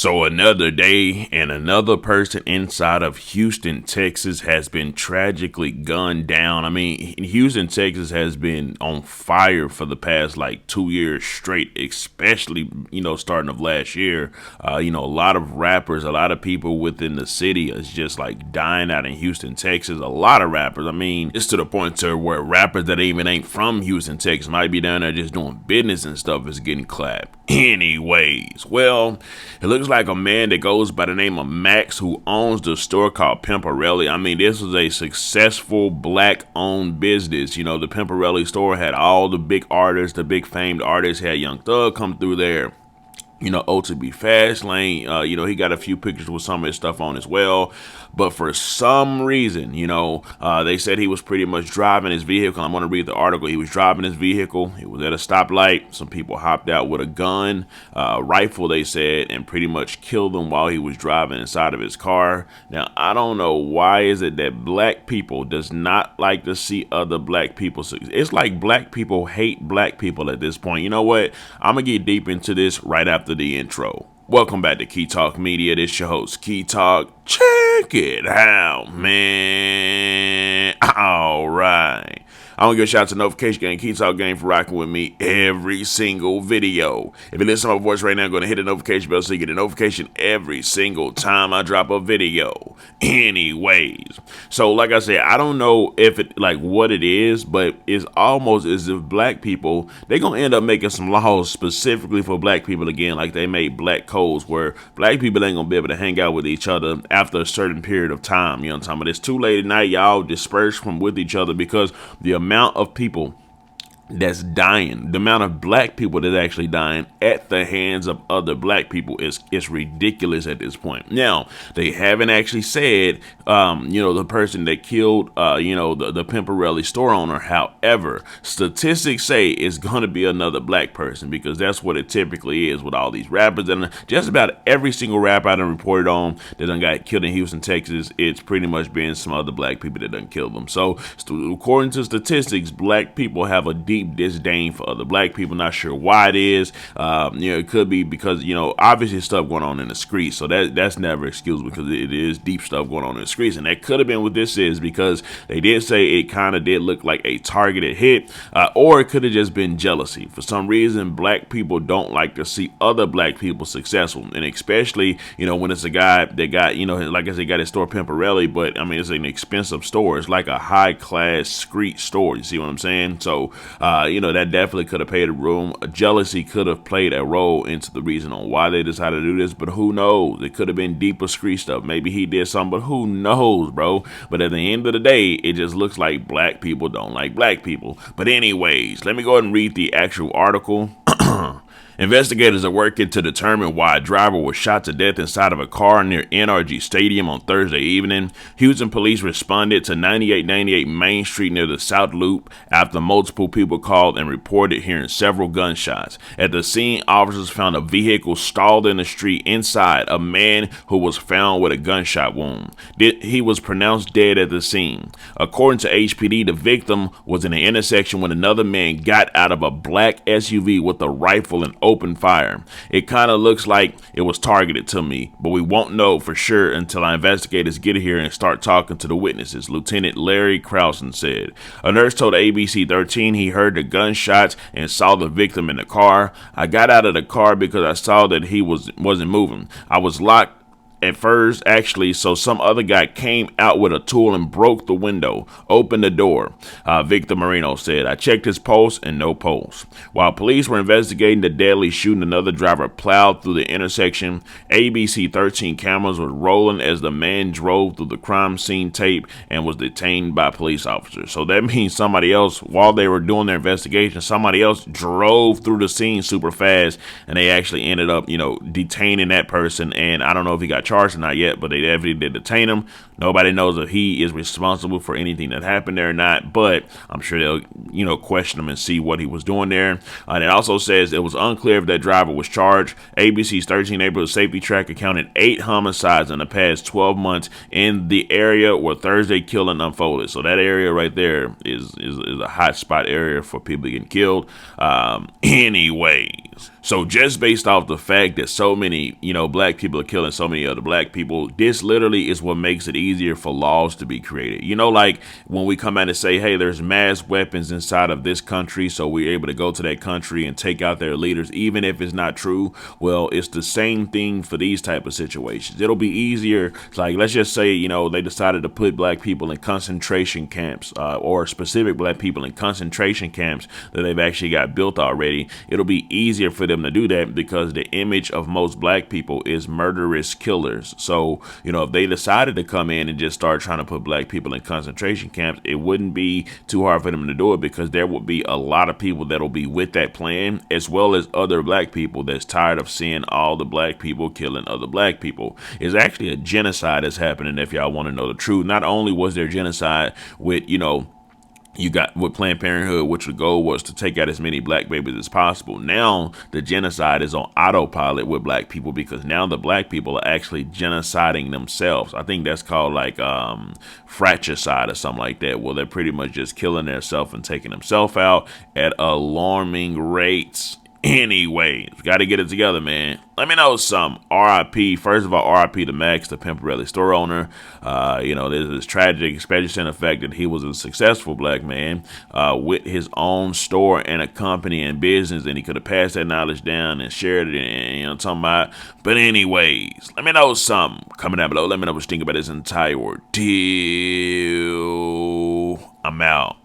So another day and another person inside of Houston, Texas has been tragically gunned down. I mean, Houston, Texas has been on fire for the past like 2 years straight, especially, starting of last year. A lot of rappers, a lot of people within the city is just like dying out in Houston, Texas. A lot of rappers. I mean, it's to the point to where rappers that even ain't from Houston, Texas might be down there just doing business and stuff is getting clapped. Anyways, well, it looks like a man that goes by the name of Max, who owns the store called Pimperelli. I mean, this was a successful black-owned business. The Pimperelli store had all the big artists, the big famed artists. Had Young Thug come through there. OTB Fastlane, he got a few pictures with some of his stuff on as well. But for some reason, they said he was pretty much driving his vehicle. I'm going to read the article. He was driving his vehicle. He was at a stoplight. Some people hopped out with a gun, rifle, they said, and pretty much killed him while he was driving inside of his car. Now, I don't know why is it that black people does not like to see other black people succeed. It's like black people hate black people at this point. You know what? I'm going to get deep into this right after the intro. Welcome back to Key Talk Media. This your host, Key Talk. Check it out, man. All right. I want to give a shout out to Notification Gang, Key Talk Gang, for rocking with me every single video. If you listen to my voice right now, I'm going to hit the notification bell so you get a notification every single time I drop a video. Anyways, so like I said, I don't know if it what it is, but it's almost as if black people, they're going to end up making some laws specifically for black people again, like they made black codes where black people ain't going to be able to hang out with each other after a certain period of time. You know what I'm talking about? It's too late at night, y'all disperse from with each other because the amount of people that's dying, the amount of black people that's actually dying at the hands of other black people is ridiculous at this point. Now, they haven't actually said, the person that killed, the Pimperelli store owner. However, statistics say it's going to be another black person because that's what it typically is with all these rappers. And just about every single rapper I done reported on that done got killed in Houston, Texas, it's pretty much been some other black people that done killed them. So, according to statistics, black people have a deep disdain for other black people. Not sure why it is. It could be because obviously stuff going on in the streets, so that's never excused because it is deep stuff going on in the streets, and that could have been what this is because they did say it kind of did look like a targeted hit, or it could have just been jealousy. For some reason, black people don't like to see other black people successful, and especially when it's a guy that got like I said, got his store Pimperelli, but I mean it's an expensive store. It's like a high class street store. You see what I'm saying? So that definitely could have played a role. Jealousy could have played a role into the reason on why they decided to do this, but who knows? It could have been deeper street stuff. Maybe he did something, but who knows, bro? But at the end of the day, it just looks like black people don't like black people. But anyways, let me go ahead and read the actual article. Investigators are working to determine why a driver was shot to death inside of a car near NRG Stadium on Thursday evening. Houston police responded to 9898 Main Street near the South Loop after multiple people called and reported hearing several gunshots. At the scene, officers found a vehicle stalled in the street. Inside, a man who was found with a gunshot wound. He was pronounced dead at the scene. According to HPD, the victim was in an intersection when another man got out of a black SUV with a rifle and open fire. It kind of looks like it was targeted to me, but we won't know for sure until our investigators get here and start talking to the witnesses, Lieutenant Larry Krausen said. A nurse told ABC 13 he heard the gunshots and saw the victim in the car. I got out of the car because I saw that he wasn't moving. I was locked at first, actually, so some other guy came out with a tool and broke the window, opened the door, Victor Marino said. I checked his pulse and no pulse. While police were investigating the deadly shooting, another driver plowed through the intersection. ABC 13 cameras were rolling as the man drove through the crime scene tape and was detained by police officers. So that means somebody else, while they were doing their investigation, somebody else drove through the scene super fast, and they actually ended up, detaining that person. And I don't know if he got charged or not yet, but they definitely did detain him. Nobody knows if he is responsible for anything that happened there or not, but I'm sure they'll, question him and see what he was doing there. And it also says it was unclear if that driver was charged. ABC's 13 neighborhood safety tracker counted 8 homicides in the past 12 months in the area where Thursday killing unfolded. So that area right there is a hot spot area for people getting killed. Anyways. So just based off the fact that so many, black people are killing so many other black people, this literally is what makes it easier for laws to be created. Like when we come out and say, hey, there's mass weapons inside of this country, so we're able to go to that country and take out their leaders, even if it's not true. Well, it's the same thing for these type of situations. It'll be easier. Like, let's just say, they decided to put black people in concentration camps, or specific black people in concentration camps that they've actually got built already. It'll be easier for them to do that because the image of most black people is murderous killers. So, if they decided to come in and just start trying to put black people in concentration camps, it wouldn't be too hard for them to do it because there would be a lot of people that'll be with that plan, as well as other black people that's tired of seeing all the black people killing other black people. It's actually a genocide that's happening, if y'all want to know the truth. Not only was there genocide with, you got with Planned Parenthood, which the goal was to take out as many black babies as possible. Now the genocide is on autopilot with black people because now the black people are actually genociding themselves. I think that's called like fratricide or something like that. Well, they're pretty much just killing themselves and taking themselves out at alarming rates. Anyways, got to get it together, man. Let me know some. RIP. First of all, RIP to Max, the Pimperelli store owner. This is tragic, especially in the fact that he was a successful black man with his own store and a company and business, and he could have passed that knowledge down and shared it. And talking about. But anyways, let me know something. Comment down below. Let me know what you think about this entire ordeal. I'm out.